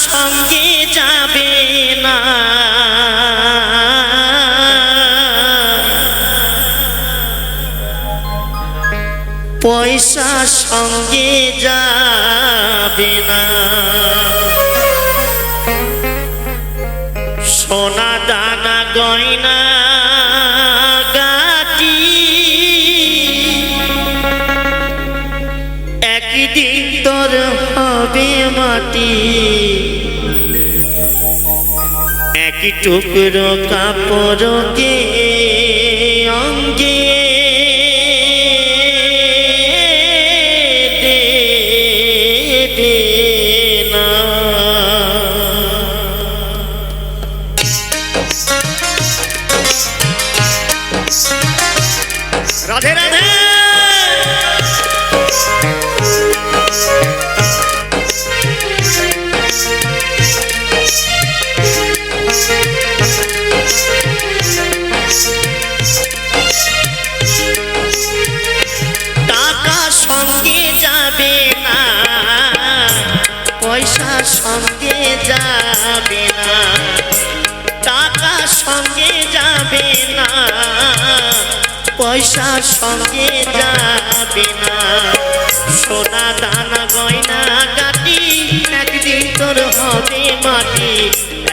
সঙ্গে যাবে না, পয়সা সঙ্গে যাবে না, সোনা দানা গয়না গাটি একদিন তোর হবে মাটি। এক টুকরো কাপড়কে অঙ্গে রাধে রাধে। টাকা সঙ্গে যাবে না, পয়সা সঙ্গে যাবে না, টাকা সঙ্গে যাবে না, পয়সা সঙ্গে যাবে না, সোনা দানা গয়না গাটি একদিন তোর হবে মাটি।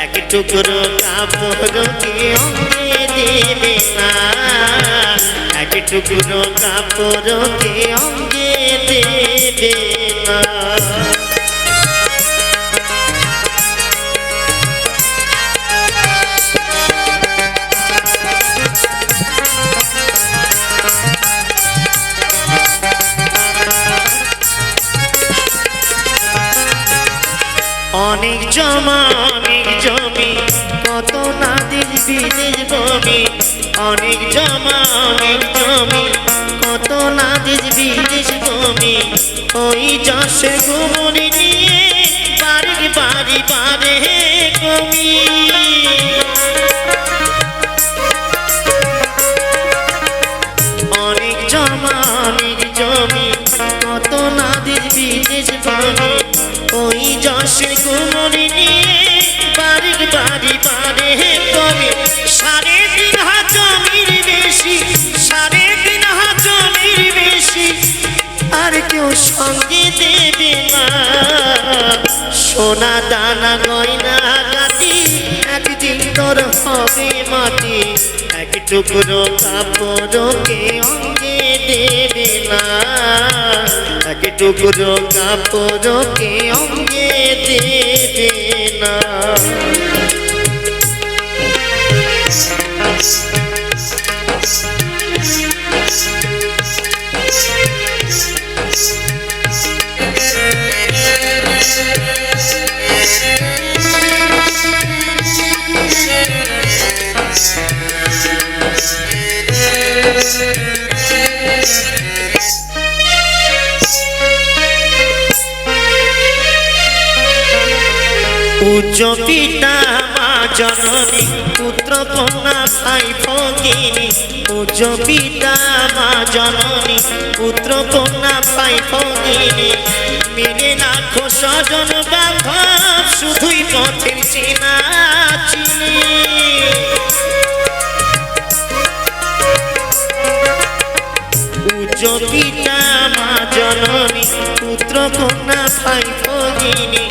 এক টুকরো কাপড়কে অঙ্গে দেবে না, এক টুকরো কাপড়কে অঙ্গে দেবে না। অনেক জমা অনেক জমি কত না দেশ বিদেশ বমি, অনেক জমা অনেক জমি কত না দেশ বিদেশ বমি, ওই যশে গুমরি নিয়ে বাড়ি বাড়ি বাড়ে কমি। অনেক জমা অনেক জমি কত না দেশ বিদেশ বমি, ওই যশে গুমরি নিয়ে বাড়ি বাড়ি বাড়ে কমে। 3.5 হাত জমির বেশি, 3.5 হাত জমির বেশি আর কেউ সঙ্গে দেবে না, সোনা দানা গয়না গাটি একদিন তোর হবে মাটি। এক টুকরো কাপড়কে অঙ্গে দেবে না, এক টুকরো কাপড়কে অঙ্গে দেবে না। পূজ্য পিতা মা জননী পুত্র কন্যা ভাই ভগিনী, পূজ্য পিতা মা জননী পুত্র কন্যা ভাই ভগিনী, মিলে লাখো স্বজন বান্ধব শুধুই পথের চেনা চিনি। পূজ্য পিতা মা জননী পুত্র কন্যা ভাই ভগিনী,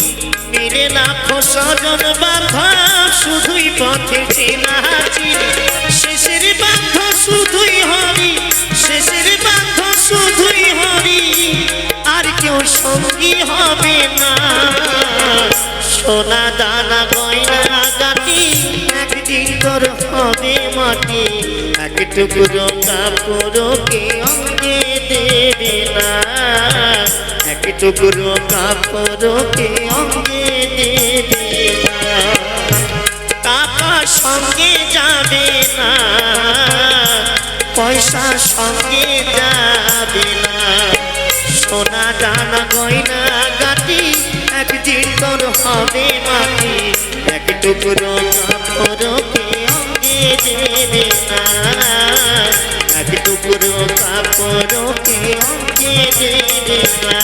মিলে লাখো স্বজন বান্ধব শুধুই পথে চেনা চিনি। শেষের বান্ধব শুধুই হরি, শেষের বান্ধব শুধুই হরি আর কেউ সঙ্গী হবে না, সোনা দানা গয়না গাটি একদিন তোর হবে মাটি। এক টুকরো কাপড়কে অঙ্গে দেবে না, এক টুকরো কাপড়কে অঙ্গে দেবে না, টাকা সঙ্গে যাবে না, পয়সা সঙ্গে যাবে না, সোনা দানা গয়না গাটি একদিন তোর হবে মাটি। এক টুকরো কাপড়কে অঙ্গে দেবে না, এক টুকরো কাপড়কে অঙ্গে দেবে না।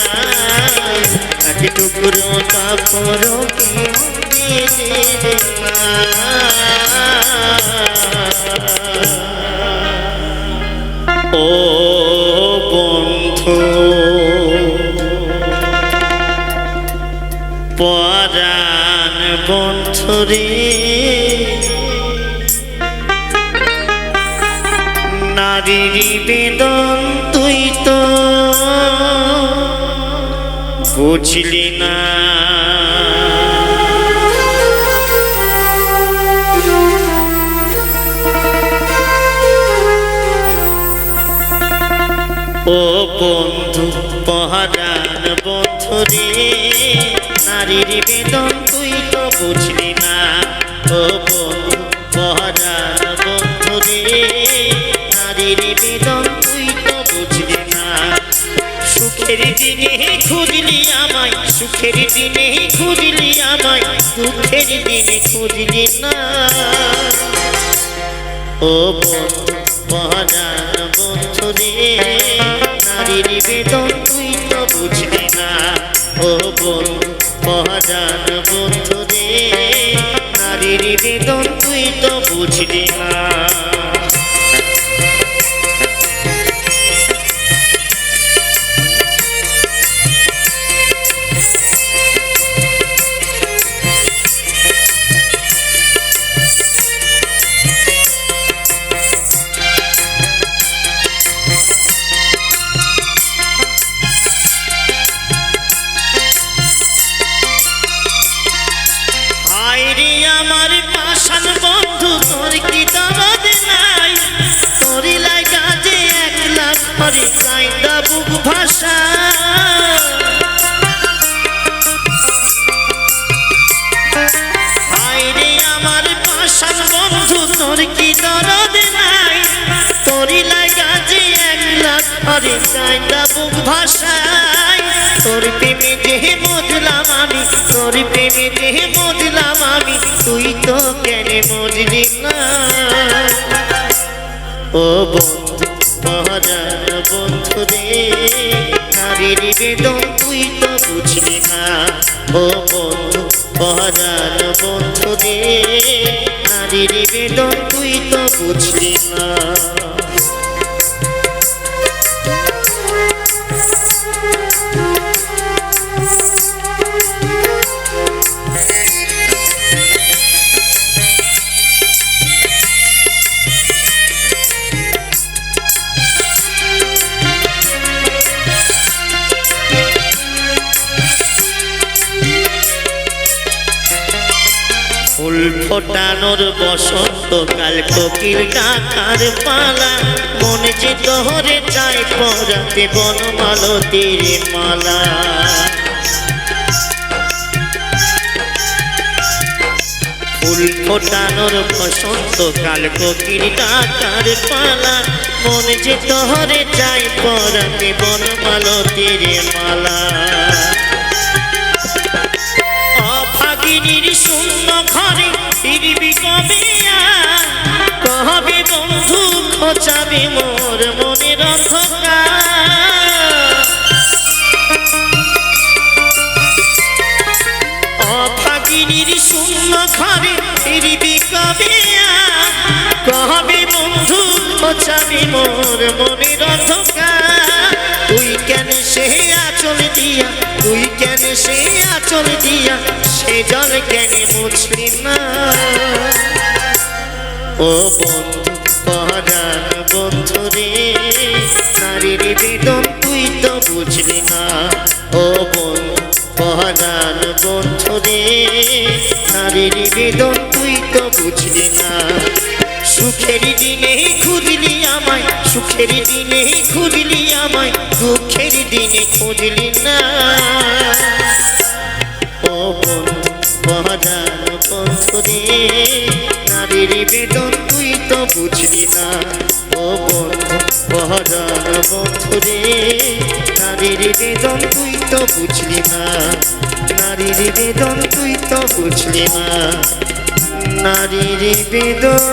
এক টুকরো কাপড় দিয়ে দেবে না। ও বন্ধু পরাণ বন্ধু রে, নারীর বেদন তুই তো বুঝলি না। ও বন্ধু পরাণ বন্ধু রে, নারীর বেদন তুই তো বুঝলি না। ও বন্ধু পরাণ বন্ধু রে, নারীর বেদন তুই তো বুঝলি না। সুখের দিনে খুঁজলি আমায়, সুখের দিনে খুঁজলি আমায়, দুঃখের দিনে খুঁজলি না। ও বন্ধু পরাণ বন্ধু রে, নারীর বেদন তুই তো বুঝলি না। ও বন্ধু পরাণ বন্ধু রে, নারীর বেদন তুই তো বুঝলি না। আমার পাষাণ বন্ধু তোর কি দরদ নাই, তোরি লাগা যে একলা ঘরে কাইন্দা বুক ভাষা। হায়রে আমার পাষাণ বন্ধু তোর কি দরদ নাই, তোরি লাগা যে একলা ঘরে কাইন্দা বুক ভাষায়। তোর প্রেমে যে মজলাম আমি, তোর প্রেমে যে মজলাম আমি, তুই তো কেন মজলি না। ও বন্ধু পরাণ বন্ধু রে, নারীর বেদন তুই তো বুঝলি না। ও বন্ধু পরাণ বন্ধু রে, নারীর বেদন তুই তো বুঝলি না। ফুল ফোটানোর বসন্তকাল, কোকিল ডাকার পালা, মনে যে তোরে চাই পরাতে বনমালতীর মালা। ফুল ফোটানোর বসন্তকাল, কোকিল ডাকার পালা, মনে যে তোরে চাই পরাতে বনমালতীর মালা। অভাগিনীর শূন্য ঘরে ফিরবি কবে আর, কবে বন্ধু খোঁচাবে মোর মনের অন্ধকার। অভাগিনীর শূন্য ঘরে ফিরবি কবে আর, কবে বন্ধু খোঁচাবে মোর মনের অন্ধকার। তুই কেন সে আঁচল দিয়া, তুই কেন সে আঁচল দিয়া, সে জল কেন মুছলি না। ও বন্ধু পরাণ বন্ধু রে, নারীর বেদন তুই তো বুঝলি না। ও বন্ধু পরাণ বন্ধু রে, নারীর বেদন তুই তো বুঝলি না। সুখের দিনে খুঁজলি আমায়, সুখের দিনে খুঁজলি আমায়, দুঃখের দিনে খুঁজলি না। ও বন্ধু পরাণ বন্ধু রে, নারীর বেদন তুই তো বুঝলি না। ও বন্ধু পরাণ বন্ধু রে, নারীর বেদন তুই তো বুঝলি না। নারীর বেদন তুই তো বুঝলি না। নারীর বেদন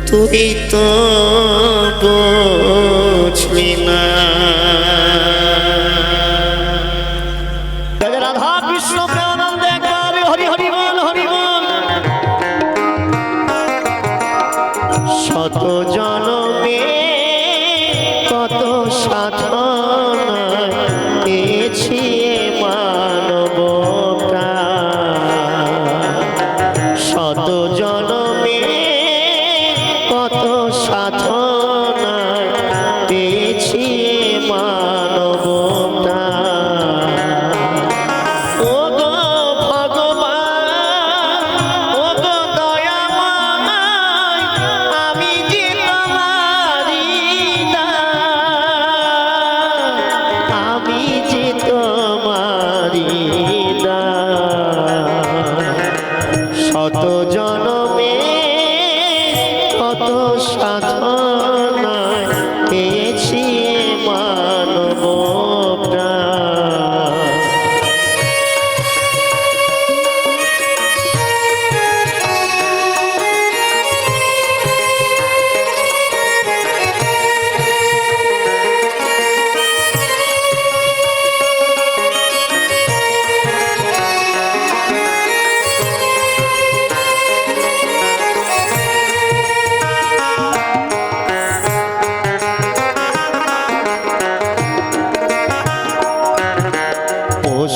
তুই তো বুঝলি না।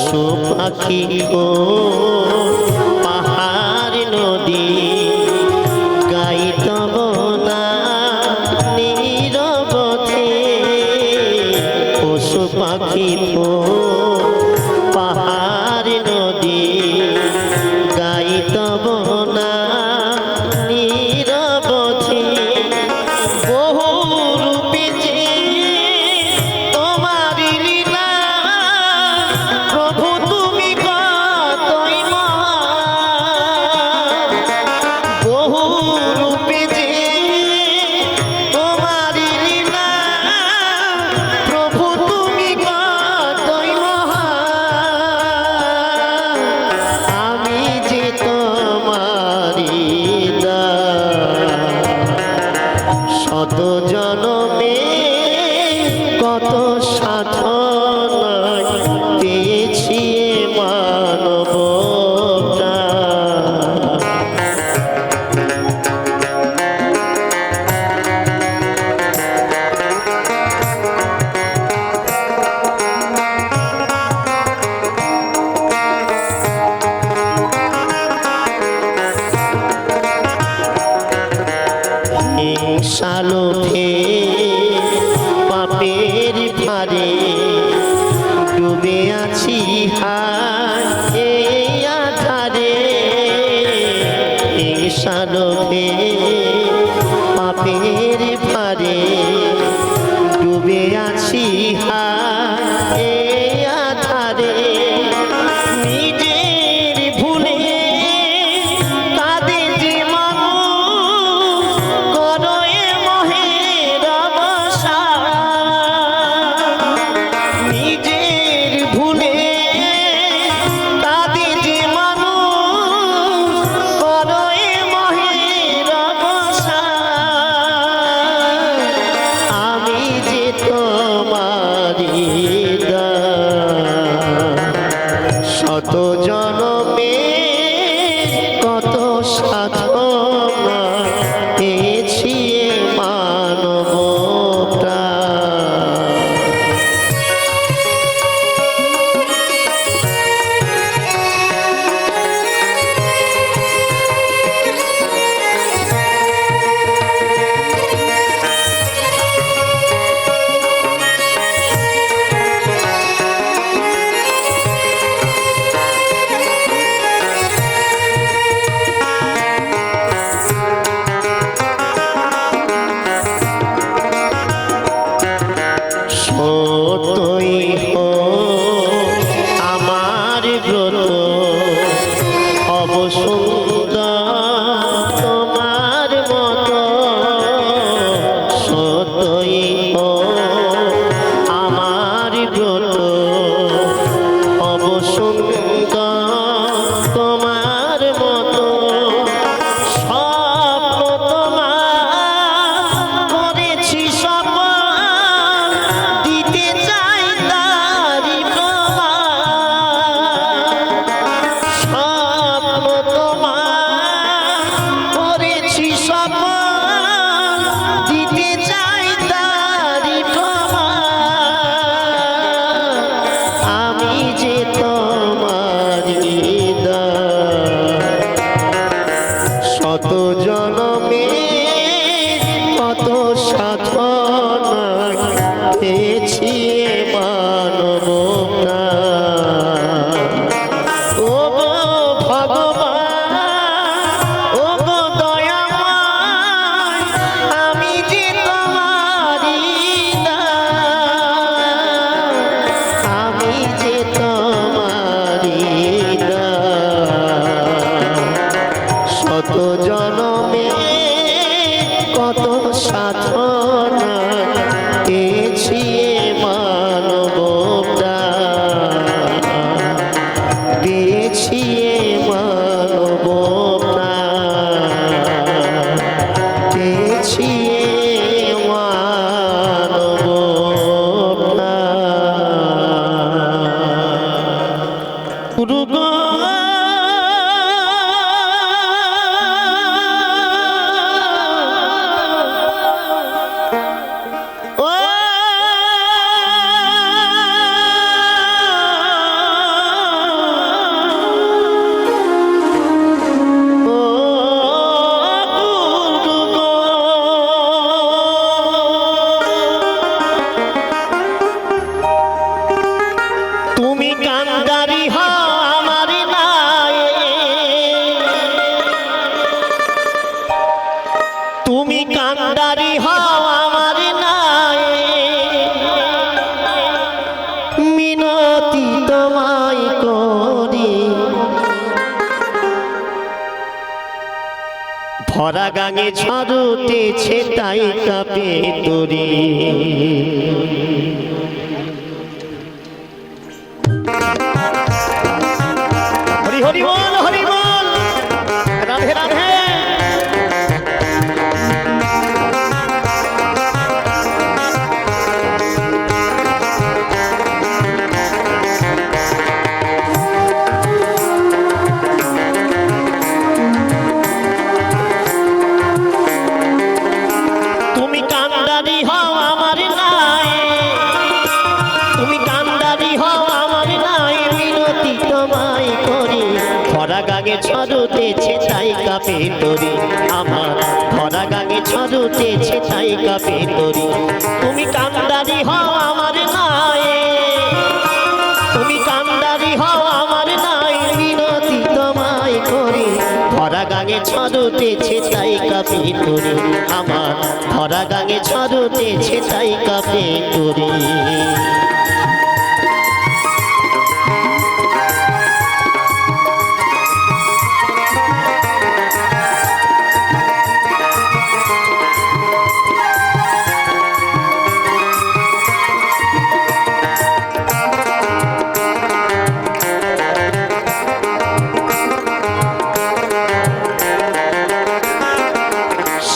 পশু পাখি ও পাহাড় নদী গাই তব না নীরবতে পশু পাখি ও পাহাড় নদী গাই তব না নীরবতে বহু রূপে যে তোমার লীলা প্রভু তুমি কতই মহান বহু রূপে যে তোমার লীলা প্রভু তুমি কতই মহান আমি যে তোমারি শত জনমে কত সাধনায় পেয়েছি মানব সালোভে পাপের ভারে ডুবে আছি হায় আধারে সালোভে পাপের ভারে ডুবে আছি হায় আধারে নিজের ভুলে কাঁদে যে মানুষ করয়ে মোহের অবসান নিজের ভুলে কাঁদে যে মানুষ করয়ে মোহের অবসান আমি যে তোমারি শত জনমে কত সাধনা পেয়েছি মানব সতই আমার ব্রত অবসুন্দর তোমার মত সতই আমার ব্রত অবসুন্দর তোমার মত স্বপ্ন তোমার করেছি স্বপ্ন দিতে চাই তারি স্বপ্ন তোমার করেছি স্বপ্ন দিতে চাই তারি আমি যে তোমার শত জনমে কত সাধনা পেয়েছি মানব ও ভগবান ও দয়াময় আমি যে তোমারি আমি যে তোমারি শত জনমে কত সাধনা পেয়েছি মানব পেয়েছি মানব পেয়েছি মানব গুরু কান্দারি হও আমার নাই, তুমি কান্দারি হও আমার নাই, মিনতি তোমায় করি ভরা গাঙে ঝরতেছে তাই কাঁপে তরি। হরি হরি বল, হরি বল, রাধে রাধে। তুমি কান্দারি হও আমার নাই, তুমি কান্দারি হও আমার নাই, মিনতি তোমায় করি ভরা গাঙে ঝরতেছে তাই কাঁপে তরি। আমার ভরা গাঙে ঝরতেছে তাই কাঁপে তরি। তুমি কান্দারি হও আমার নাই, তুমি কান্দারি হও আমার নাই, মিনতি তোমায় করি ভরা গাঙে ঝরতেছে তাই কাঁপে তরি। আমার ভরা গাঙে ঝরতেছে তাই কাঁপে তরি।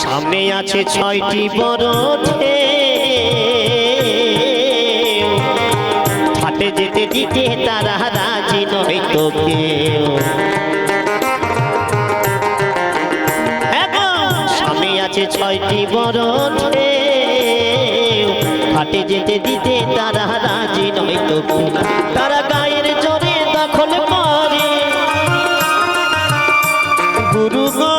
সামনে আছে 6টি বড় ঢেউ, ঘাটে যেতে দিতে তারা রাজি নয় তো কেউ। সামনে আছে 6টি বড় ঢেউ, ঘাটে যেতে দিতে তারা রাজি নয় তো কেউ। তারা গায়ের জোরে দখল করে গুরু গো,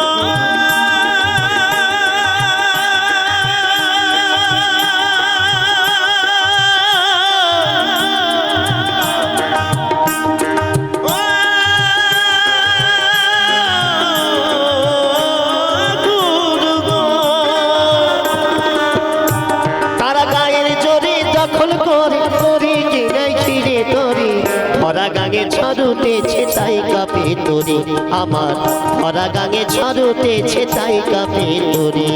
ভরা গাঙে ঝরতেছে তাই কাঁপে তরি। আমার ভরা গাঙে ঝরতেছে তাই কাঁপে তরি।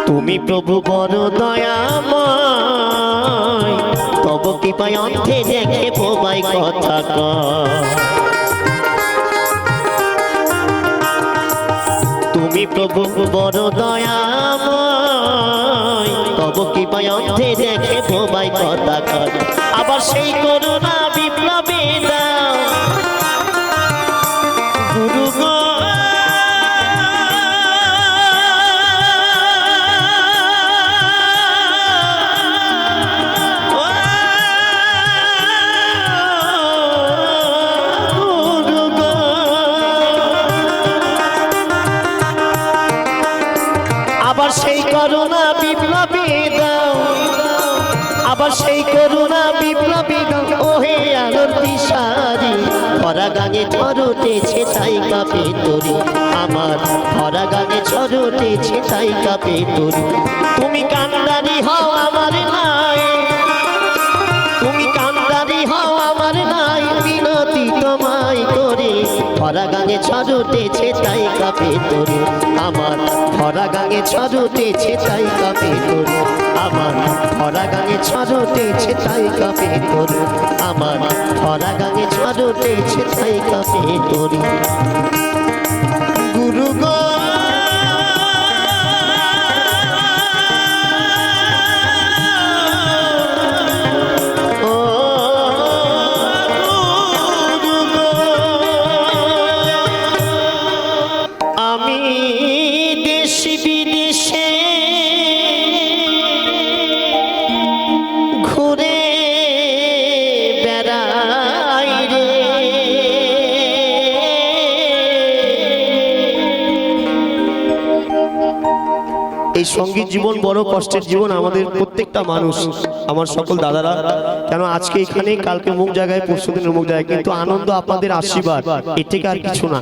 তুমি প্রভু বড় দয়াময়, তব কৃপায় অন্ধে দেখে বোবাই কথা কয়। তুমি প্রভু বড় দয়াময়, তব কৃপায় অন্ধে দেখে বোবাই কথা কয়। আবার সেই করুণা বিপ্লবে দাও গুরু গো, আবার সেই করুণা বিপ্লবী দাও, আবার সেই করুণা বিপ্লবী দাও। ওহে আলোর দিশারি ভরা গাঙে ঝরতেছে তাই কাঁপে তরি। আমার ভরা গাঙে ঝরতেছে তাই কাঁপে তরি। তুমি কান্দারি হও আমার নাই, তুমি কান্দারি হও আমার নাই, মিনতি তোমায় করি ভরা গাঙে ঝরতেছে তাই কাঁপে তরি। আমার ভরা গাঙে ঝরতেছে তাই কাঁপে তরি। আমার ভরা গাঙে ঝরতেছে তাই কাঁপে তরি। আমার ভরা গাঙে ঝরতেছে তাই কাঁপে তরি। গুরু গো আমি দেশ বিদেশে ঘুরে বেড়াই রে, এই সঙ্গীত জীবন বড় কষ্টের জীবন আমাদের প্রত্যেকটা মানুষ, আমার সকল দাদারা, কেন আজকে এখানে কালকে মুখ জায়গায় পরশুদিন মুখ জায়গায়, কিন্তু আনন্দ আপনাদের আশীর্বাদ, এর থেকে আর কিছু না।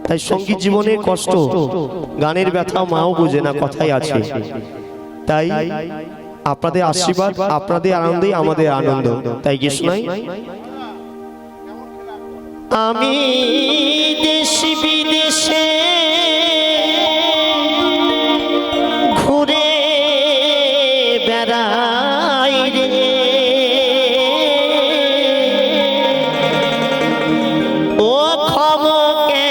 তাই সঙ্গীত জীবনের কষ্ট, গানের ব্যথা মাও বোঝে না, কথাই আছে। তাই আপনাদের আশীর্বাদ, আপনাদের আনন্দেই আমাদের আনন্দ। তাই কি শোনাই, আমি দেশ বিদেশে ঘুরে বেড়াই রে, ও খমকে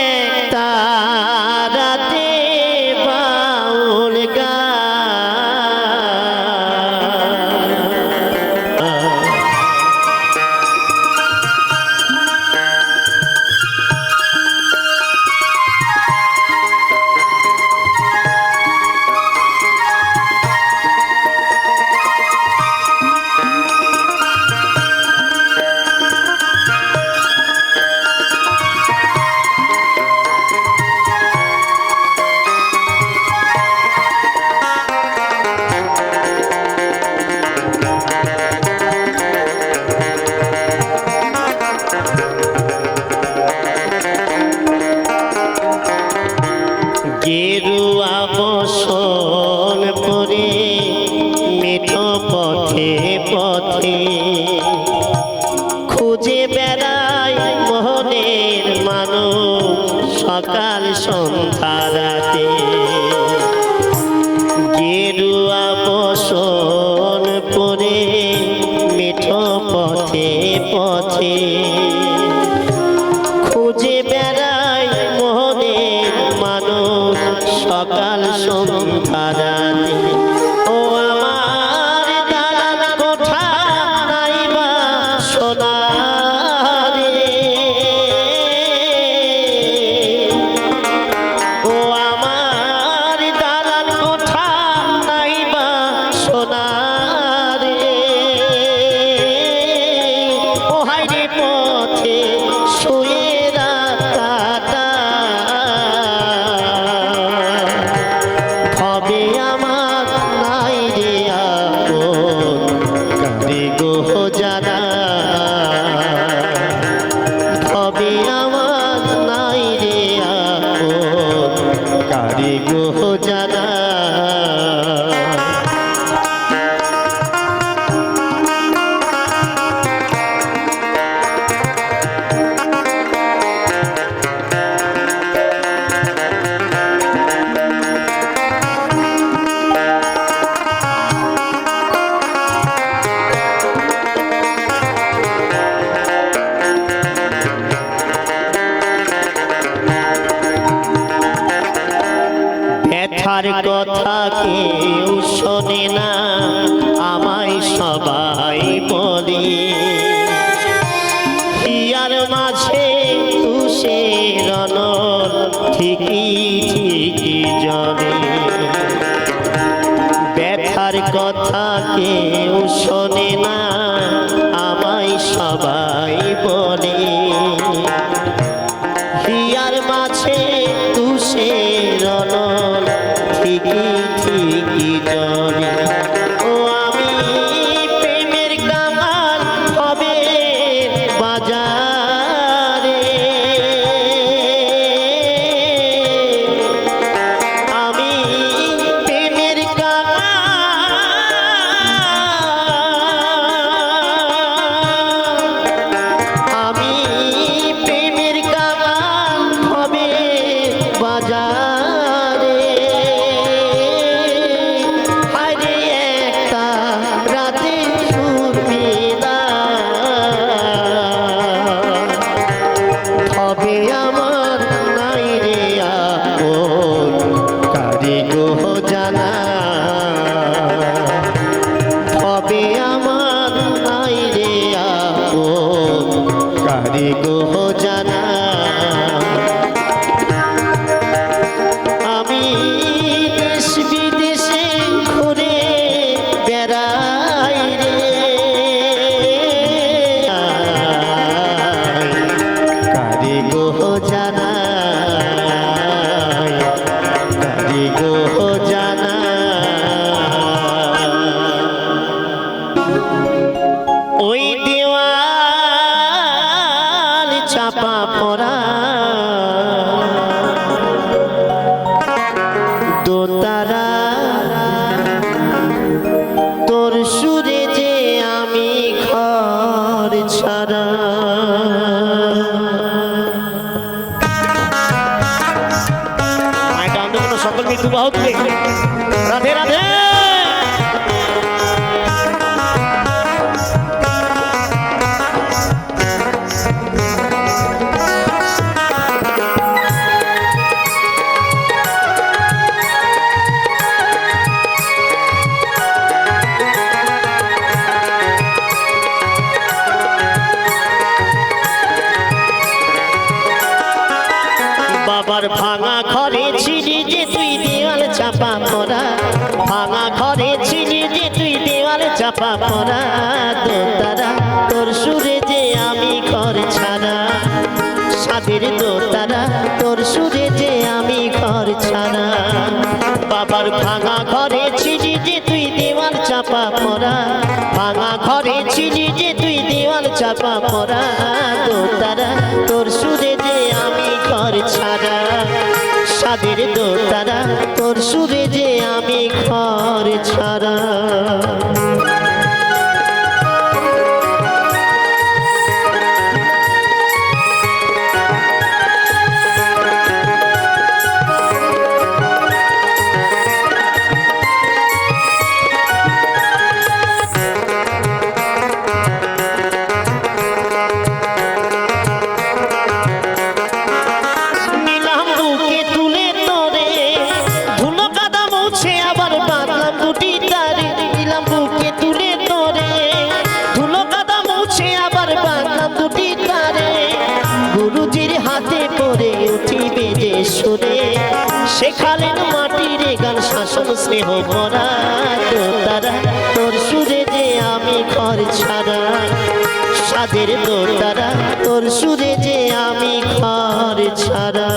তারাতে বাউল গেরুয়া বসন পরে মিঠো পথে পথে খুঁজে বেড়াই মোহনের মানুষ সকাল সন্ধ্যা রাতে। গেরুয়া বসন পরে মিঠো পথে পথে খুঁজে বেড়াই মোহনের মানুষ সকাল সন্ধ্যা রাতে। ও আমার দালান কোঠা নাইবা সোনা রে, ও আমার দালান কোঠা নাইবা সোনা রে, ও হাইরে পথে শুয়ে ব্যথার কথা কেউ শোনে না, আমায় সবাই বলে হিয়ার মাঝে তুষের নল ঠিকই ঠিকই জলে। ব্যথার কথা কেউ শোনে না, আমায় সবাই বলে হিয়ার মাঝে তুষের নল ঠিকই ঠিকই জলে। ও আমি প্রেমের কামাল হবে বাজারে, আমি প্রেমের কামাল দুবাহু তুলে রাধে রাধে। বাবার ভাঙা ঘরে ছিলি যে তুই দেওয়াল চাপা পড়া, ভাঙা ঘরে ছিলি যে তুই দেওয়াল চাপা পড়া, দোতারা তোর সুরে যে আমি ঘর ছাড়া, সাদের দোতারা তোর সুরে যে আমি ঘর ছাড়া। বাবার ভাঙা ঘরে ছিলি যে তুই দেওয়াল চাপা পড়া, ভাঙা ঘরে ছিলি যে তুই দেওয়াল চাপা পড়া, দোতারা তোর সুরে যে আমি ঘর ছাড়া, সাদের দোতারা তোর সুরে যে আমি ঘর ছাড়া। গুরুজির হাতে পড়ে উঠিবে যে সুরে, শেখালেন মাটির গান শাসন স্নেহ ভরা, দোতারা তোর সুরে যে আমি ঘর ছাড়া, সাদের দোতারা তোর সুরে যে আমি ঘর ছাড়া।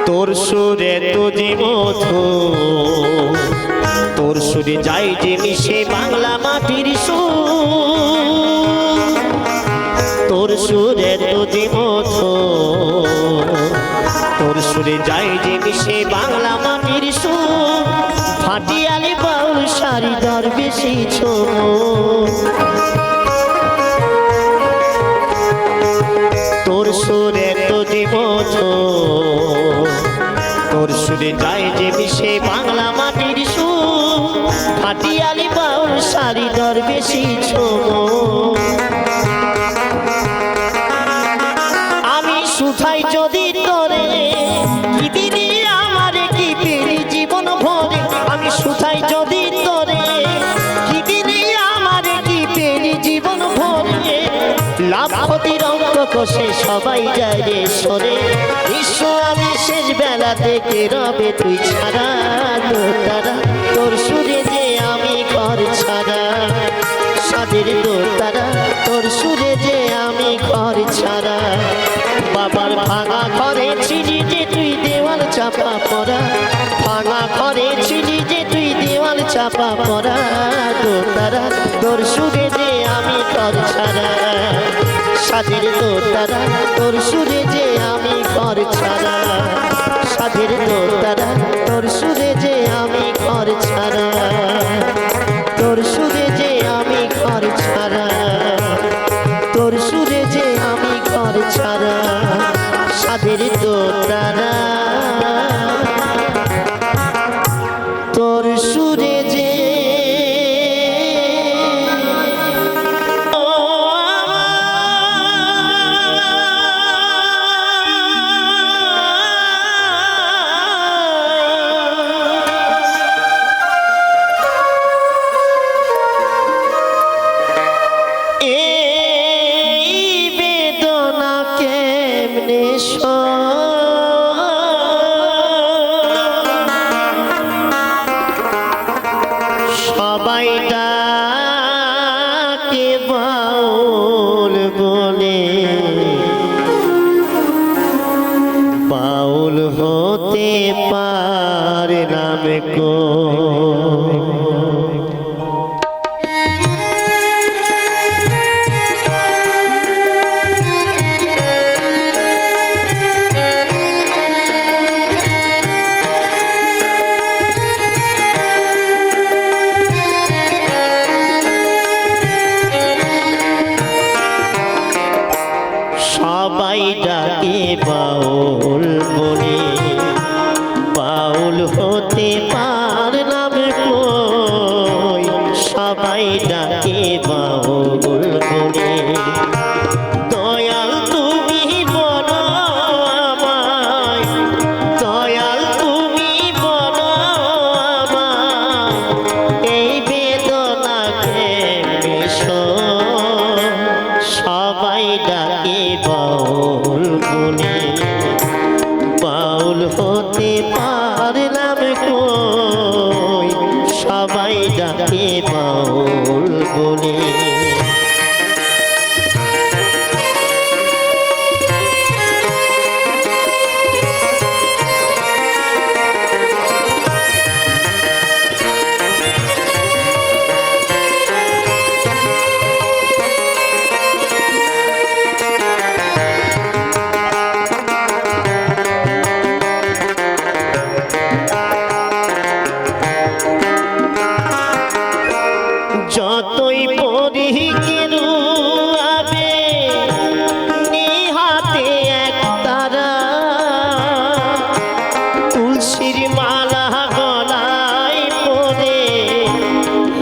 তোর সুরে তুজি মধু, তোর সুরে যাই যে মিশে বাংলা মাটির সুর, তোর সুরে তুজি মধু, তোর সুরে যাই যে মিশে বাংলা মাটির সুর, ফাটিয়ালি বাউল সারি দরবেশি ছোট, তোর সুরে তুজি মধু, তোর সুরে যায় যে মিশে বাংলা মাটির সুর, ফাটিয়ালি বাউল সারি দরবেশি ছোট। আমি সুথাই যদি তোরে কি দিদি আমার কি পেলি জীবন ভরে, আমি সুথাই যদি তোরে কি দিদি আমার কি পেলি জীবন ভরে, লাভ ক্ষতির অঙ্ক কষে সবাই যায় রে সরে, বিশ্ব আমি শেষ বেলা থেকে রবে তুই ছাড়া, দোতারা তোর সুরে যে আমি ঘর ছাড়া, সাদের দোতারা তোর সুরে যে আমি ঘর ছাড়া। বাবার ভাঙা ঘরে ছিলি যে তুই দেওয়াল চাপা পড়া, ভাঙা ঘরে ছিলি যে তুই দেওয়াল চাপা পড়া, দোতারা তোর সুরে যে আমি ঘর ছাড়া, সাদের দোতারা তোর সুরে যে আমি ঘর ছাড়া, সাদের দোতারা তোর সুরে যে আমি ঘর ছাড়া, তোর সুরে যে আমি ঘর ছাড়া, তোর সুরে যে আমি ঘর ছাড়া, সাদের দোতারা তোর সুরে যে সবাই ডাকে বাউল বলে, বাউল হতে পারে নামে কো সবাই ডাকে বাউল বলে। দয়াল তুমি বলো আমায়, দয়াল তুমি বলো আমায়, এই বেদনাকে মিশো সবাই ডাকে বাউল বলে। বাউল হতে পারলাম কই, সবাই ডাকে বাউল বলে। যতই পড়ি কেরু আবে নিহাতে এক তারা, তুলসীর মালা গলায় পরে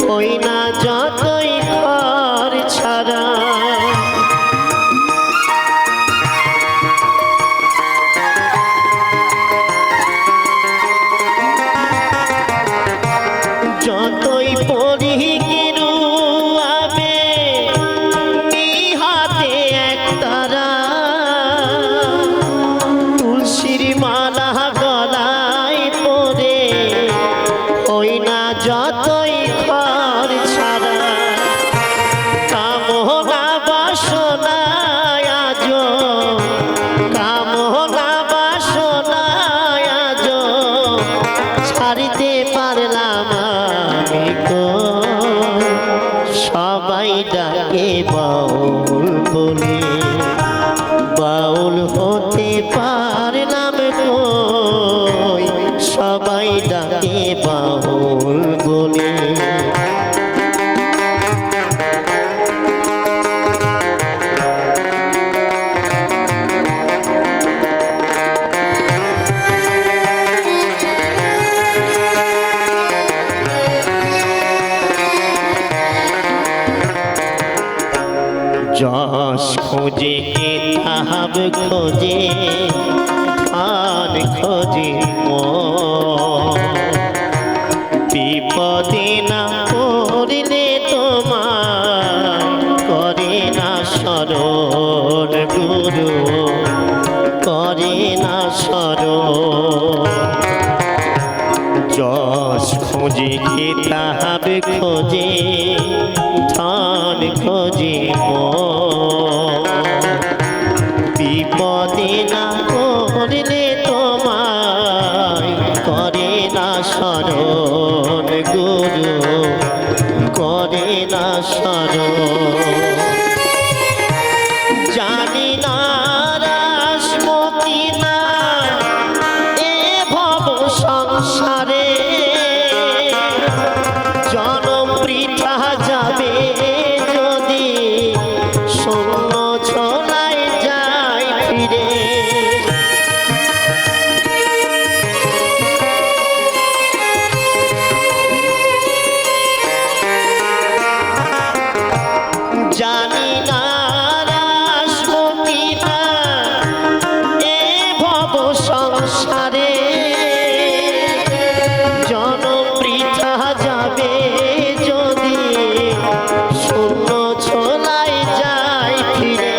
হই না যতই ঘর ছাড়া। যতই পড়ি কেরু আবে নিহাতে এক তারা, তুলসীর মালা গলায় পরে হই না যতই ঘর ছাড়া। কামনা বাসনায় আজ, কামনা বাসনায় আজ ছাড়িতে পারলাম আমি তো, সবাই ডাকে বাউল বলে। বাউল হতে পারলাম কই, সবাই ডাকে বাউল বলে। যশ খোঁজে কিতাব খোঁজে ধান খোঁজে বিপদে না পড়লে তোমার করে না স্মরণ গুরু, করে না স্মরণ। যশ খোঁজে কিতাব খোঁজে ধান খোঁজে বিপদে না করলে তোমায় করে না স্মরণ গুরু, করে না স্মরণ। জানি না রাসমতি না এ ভব সংসারে, জনম বৃথা যাবে যদি শূন্য ছোলায় যায় ফিরে। জানি না রাসমতি না এ ভব সংসারে, জনম বৃথা যাবে যদি শূন্য ছোলায় যায় ফিরে।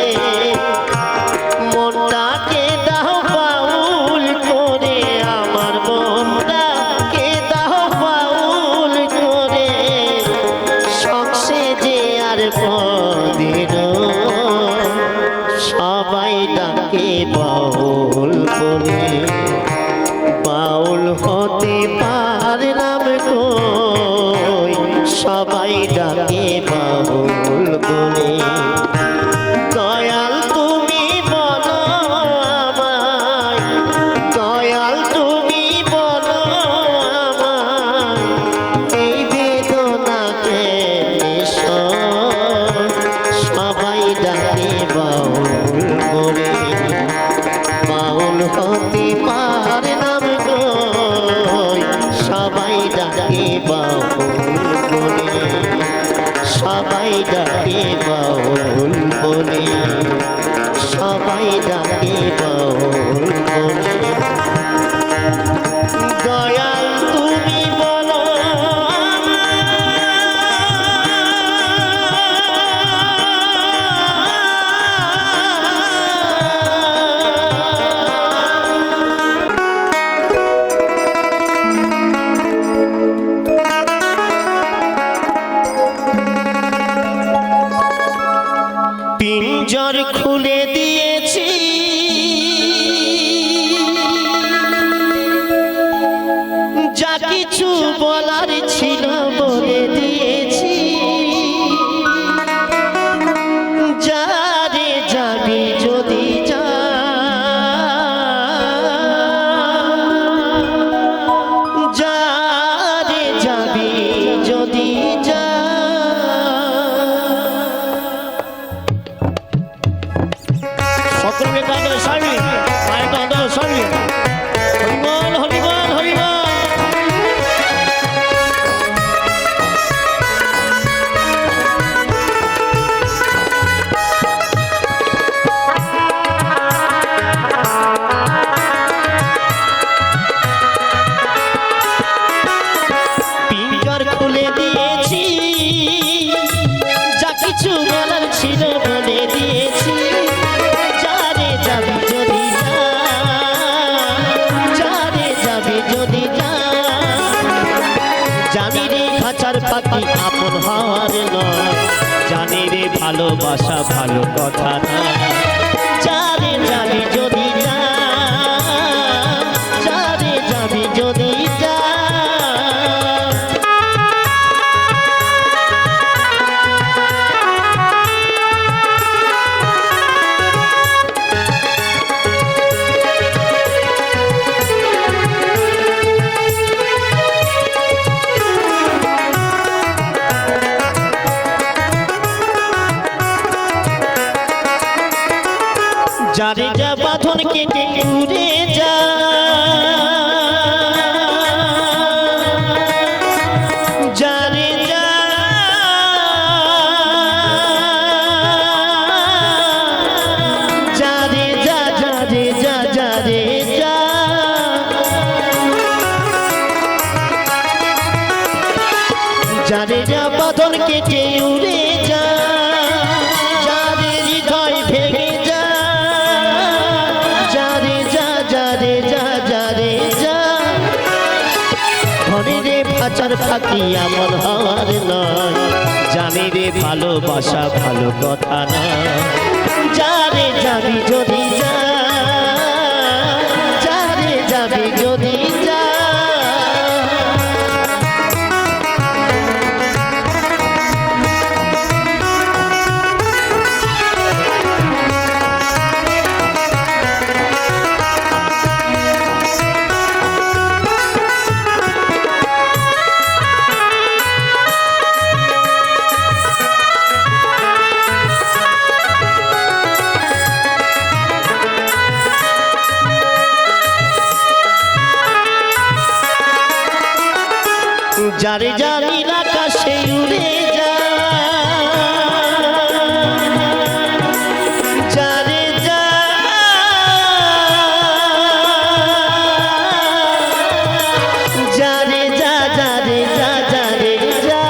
মনটাকে দাও বাউল করে, আমার মনটাকে দাও বাউল করে, সংসে যে আর পদিন সবাই ডাকে বাউল বলে। বাউল হতে পারলাম কই, সবাই ডাকে বাউল বলে। দয়াল তুমি বলো আমায়, দয়াল তুমি বলো আমায়, এই বেদনাকে মিশো সবাই ডাকে বাউল বলে। বাউল হতে পারলাম কই, সবাই ডাকে বাউল বলে। সবাই ডাকে বাউল বলে, সবাই ডাকে বাউল বলে। দয়াল তুমি বলো পিঞ্জর খুলে দিয়েছি যা কিছু বলার ছিল বলে দিয়েছি। যারে যাবি যদি যা, যারে যাবি যদি যা। সকলে কাঁদো স্বামী, মায়ের কাঁদো স্বামী। হরিবল হরিবল হরিবল। পিঞ্জর খুলে দিয়েছি যা কিছু বলার ছিল বলে দিয়েছি। যারে যাবি যদি যা, যারে যাবি যদি যা। জানি রে খাঁচার পাখি আপন হওয়ার নয়, জানি রে ভালোবাসা ভালো কথা না। যারে যাবি যদি যা, যারে যাবি যদি যা। যারে যা বাঁধন কেটে উড়ে যা, যারে যা, যারে যা, যারে যা, যারে যা। যারে যা বাঁধন কেটে উড়ে যা, যারে হৃদয় ভেঙে যা। যারে যা, যারে যা, যারে যা। ঘরে রে খাঁচার পাখি এমন হওয়ার নয়, জানি রে ভালোবাসা ভালো কথা না। যারে যাবি যদি যা, যারে যাবি যদি যা। যারে যা নীল আকাশে উড়ে যা, যারে যা, যারে যা, যারে যা, যারে যা।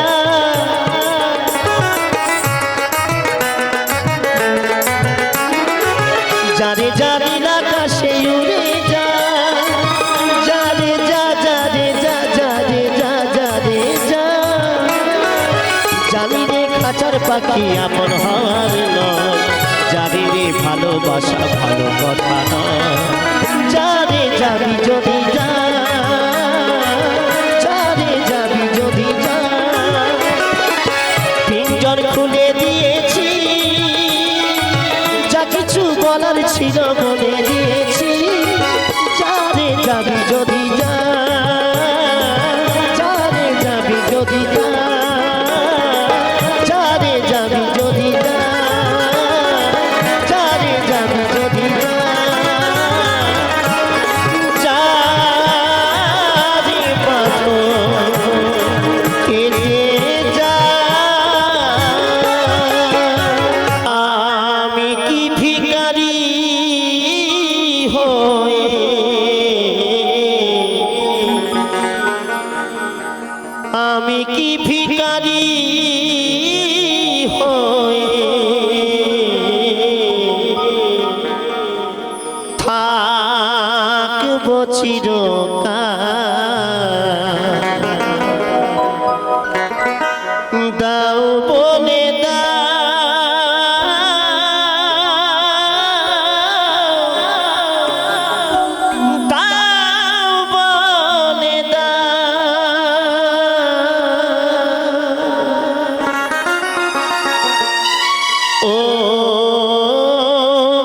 যারে যা নীল আকাশে উড়ে যা, যারে যা, যারে যা, যারে যা, যারে যা। জানি রে খাঁচার পাখি আপন হওয়ার নয়, জানি রে ভালোবাসা ভালো কথা নয়। যারে যাবি যদি যা, যারে যাবি যদি যা। পিঞ্জর খুলে দিয়েছি যা কিছু বলার ছিল বলে দিয়েছি। যারে যাবি যদি যা, যারে যাবি যদি যা। যারে যাবি যদি যা, যারে যাবি যদি যা। যারে বাঁধন কেটে যা, ভিখারি হয়ে থাকবো চিরকাল দাও বলে ও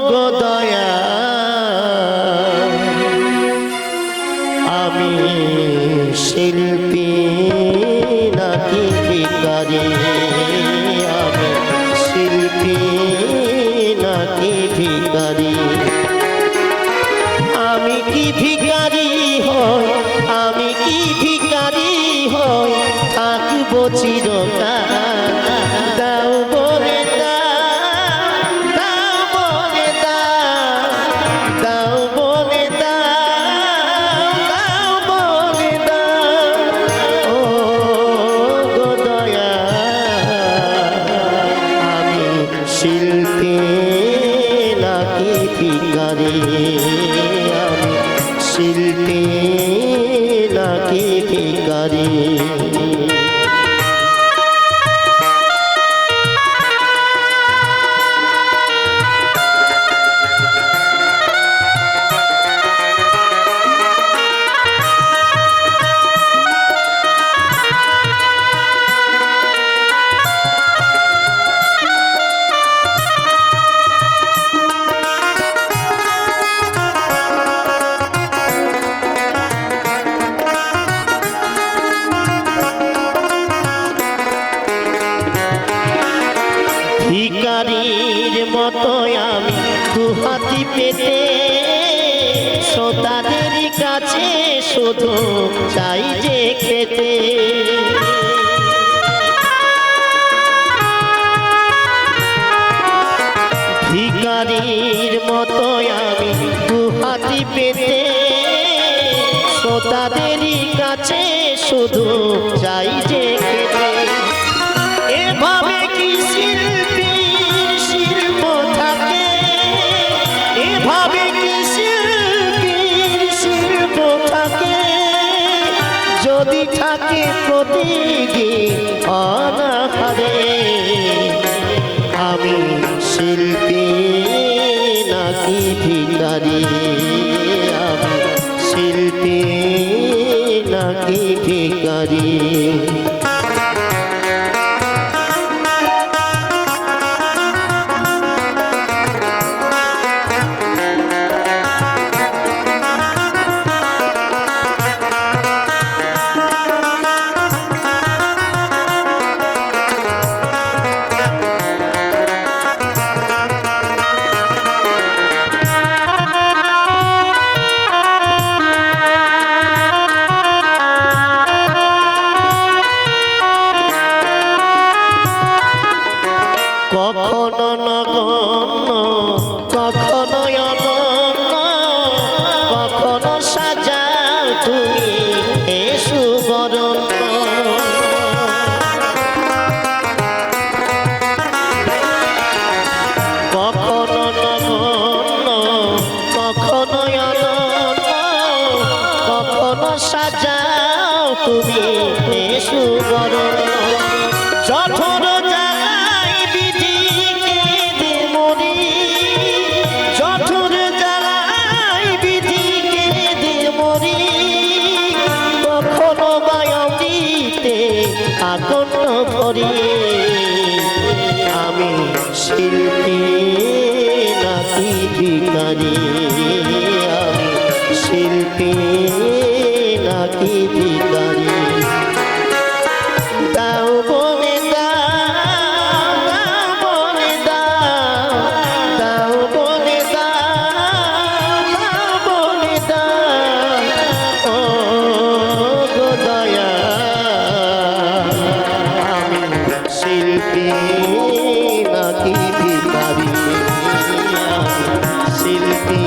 গো দয়া আমি শিল্পী নাকি ভিখারি আমি শিল্পী নাকি ভিখারি আমি কি ভিখারি হই আমি কি ভিখারি হই থাকবো চিরকাল দাও বলে দাও বলে দাও বলে দাও বলে দাও ও গো দয়া আমি শিল্পী নাকি ভিখারি আমি শিল্পী নাকি ভিখারি ভিখারির মতো আমি দুহাতি পেতে শ্রোতাদের কাছে শুধু চাই যে খেতে ভিখারির মতো আমি দুহাতি পেতে শ্রোতাদের কাছে শুধু চাই যে খেতে এভাবে কি শিল্পীর শিল্প থাকে এভাবে কি শিল্পীর শিল্প থাকে যদি থাকে প্রতিদিন অনাহারে আমি শিল্পী নাকি ভিখারি আমি শিল্পী নাকি ভিখারি কখনো নগণ্য কখনো অনন্য কখনো সাজাও তুমি এ সুবরণ্য কখনো নগণ্য কখনো অনন্য কখনো সাজাও তুমি এ সুবরণ্য জঠর আগুন ভরি আমি শিল্পী নাকি ভিখারি আমি শিল্পী নাকি ভিখারি দাও বলে দাও বলে দাও বলে দাও বলে দাও ও গো দয়া শিল্পী নাকি ভিখারি শিল্পী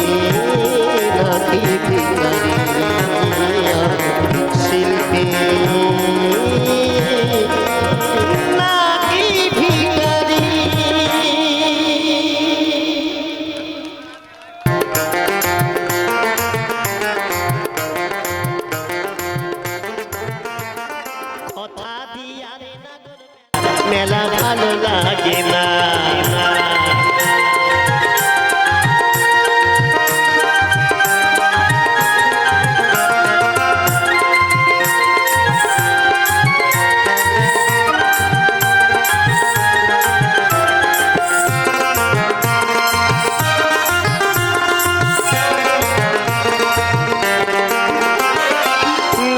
মেলা ভালো লাগে না।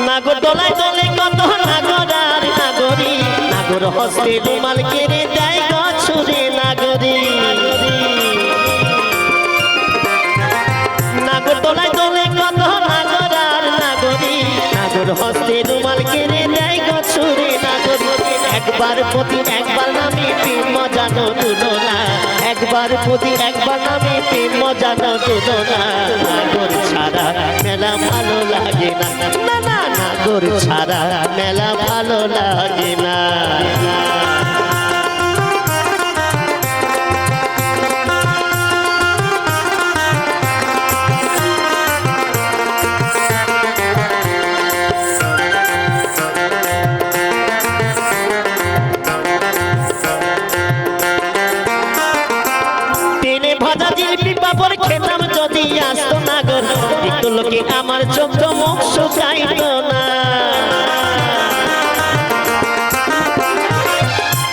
নাগরদোলায় দোলে কত নাগর আর নাগরী, নাগর হস্তে রুমাল কেড়ে দেয় গছুরে নাগরী। নাগরদোলায় দোলে কত নাগর আর নাগরী, নাগর হস্তে রুমাল কেড়ে দেয় গছুরে নাগরী। একবার প্রতি একবার নামে প্রেম মজানো তুলনা, একবার প্রতি একবার নামে প্রেম মজানো তুলনা। নাগর ছাড়া মেলা ভালো লাগে না, না না নাগর ছাড়া মেলা ভালো লাগে না। ভাজা জিলিপি পাপড় খেতাম যদি আসতো নাগর, একটু লোকে আমার চোখ মুখ শুকাইতো না।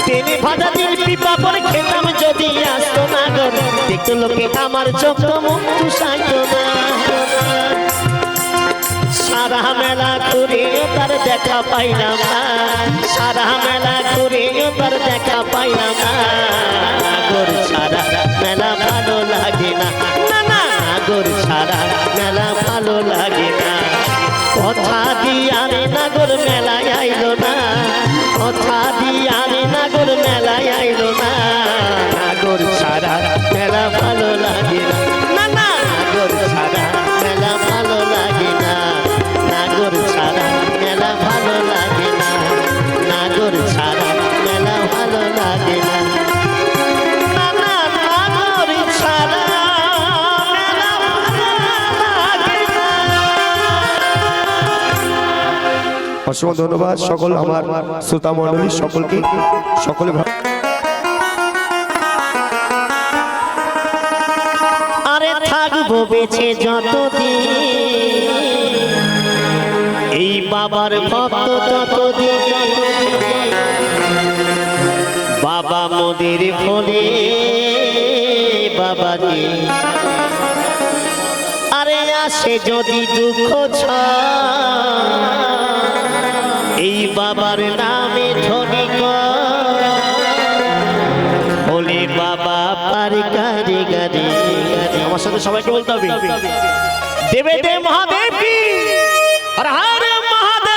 তেলে ভাজা জিলিপি পাপড় খেতাম যদি আসতো নাগর, একটু লোকে আমার চোখ মুখ শুকাইতো না। সারা মেলা ঘুরেও তার দেখা পাইলাম না, সারা মেলা ঘুরেও তার দেখা পাইলাম না। নাগর ছাড়া মেলা ভালো লাগে না, না না নাগর ছাড়া মেলা ভালো লাগে না। কথা দিয়া রে নাগর মেলায় আইলো না, কথা দিয়া রে নাগর মেলায় আইলো না। নাগর ছাড়া মেলা ভালো লাগে না, না না নাগর ছাড়া মেলা ভালো লাগে না। নাগর ছাড়া মেলা ভালো লাগে না, নাগর ছাড়া মেলা ভালো লাগে না। অসংখ্য ধন্যবাদ সকল আমার শ্রোতা মণ্ডলী সকলকে, সকলে আরে থাকবো বেঁচে যতদিন এই বাবার ভক্ত ততদিন, বাবা মোদের ভোলে বাবাজি। আরে আসে যদি দুঃখ এই বাবার নামে ধ্বনি বলে বাবা পারি গারে গারে। আমার সাথে সবাইকে বলতে হবে দেবে দে মহাদেব কি হর হর মহাদেব।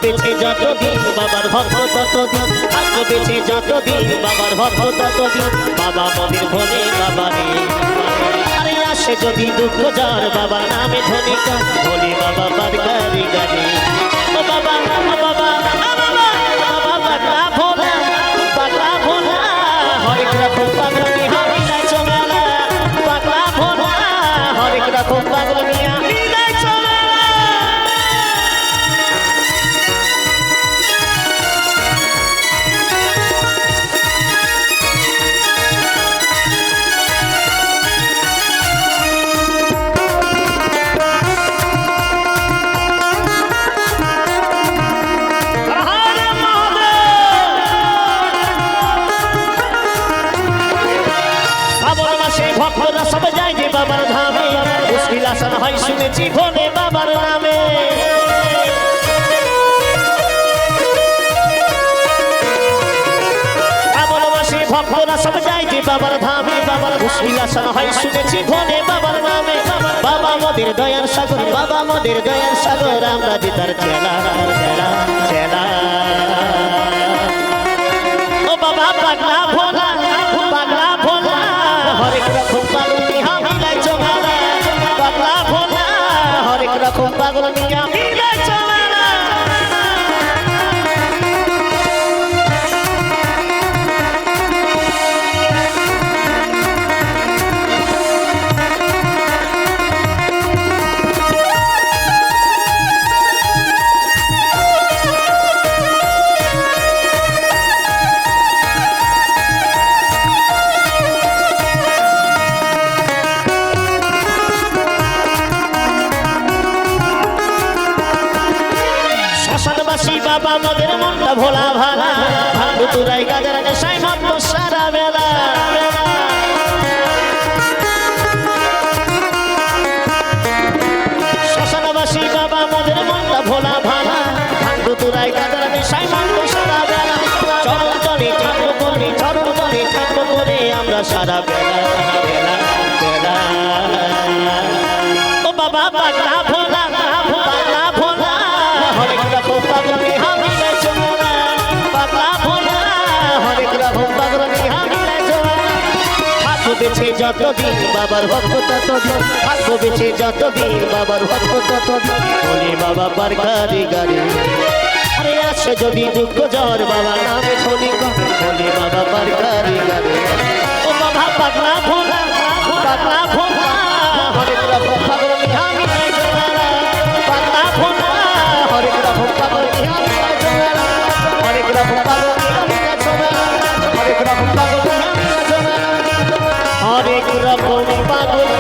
বেঁচে যতদিন বাবার ভক্ত ততদিন, থাকবো বেঁচে যতদিন বাবার ভক্ত ততদিন, বাবা মনের ভোলে বাবা রে। আরে আসে যদি দুঃখ যার বাবার নামে ধ্বনি বলে বাবা পার গারে গারে। ও বাবা ও বাবা পাগলা ভোলা, পাগলা ভোলা হরেক রকম পাগলামি হাবি নাই চোমেলা, পাগলা ভোলা হরেক রকম পাগলামি হাবি নাই চোমেলা। ভক্তরা সব যায় যে বাবার ধামে, মুশকিল আসান হয় শুনেছি ভোলে বাবার নামে। শ্রাবণ মাসে ভক্তরা সব যায় যে বাবার ধামে, বাবার মুশকিল আসান হয় শুনেছি ভোলে বাবার নামে। বাবা মোদের দয়ার সাগর, বাবা মোদের দয়ার সাগর, আমরা যে তার চেলা চেলা চেলা। ও বাবা পাগলা ভোলা, পাগলা ভোলা হরেক রকম পাগলামি হাবি নাই চোমেলা, পাগলা ভোলা হরেক রকম পাগল নিয়ে আমি চলে না। শ্মশানবাসী বাবা মদের মনটা ভোলা ভালা, ভাঙ্গু তুরাই গাজার নেশায় মগ্ন সারা বেলা। শ্মশানবাসী বাবা মদের মনটা ভোলা ভালা, ভাঙ্গু তুরাই গাজার নেশায় মগ্ন সারা বেলা। চরণ তলে থাকবো করে, চরণ তলে থাকবো করে আমরা সারা বেলা বেলা বেলা। ও বাবা পাগলা ভোলা, পাগলা ভোলা, হরেক রকম পাগলে আমি চলে না। পাগলা ভোলা, হরেক রকম পাগলে আমি চলে না। থাকবো বেঁচে যতদিন বাবার ভক্ত ততদিন, থাকবো বেঁচে যতদিন বাবার ভক্ত ততদিন। বলে বাবা পার গাড়ি গাড়ি, আরে আসে যদি দুঃখ জ্বর বাবা নামে ধনি, বলে বাবা পার গাড়ি গাড়ি। ও বাবা পাগলা ভোলা, পাগলা ভোলা, হরেক রকম পাগলে আমি চলে না। পাগলা ভোলা, হরেক রকম পাগলে আমি চলে না। হরেক রকম পাগলে আমি চলে না। হরেক রকম পাগলে আমি চলে না। হরেক রকম পাগল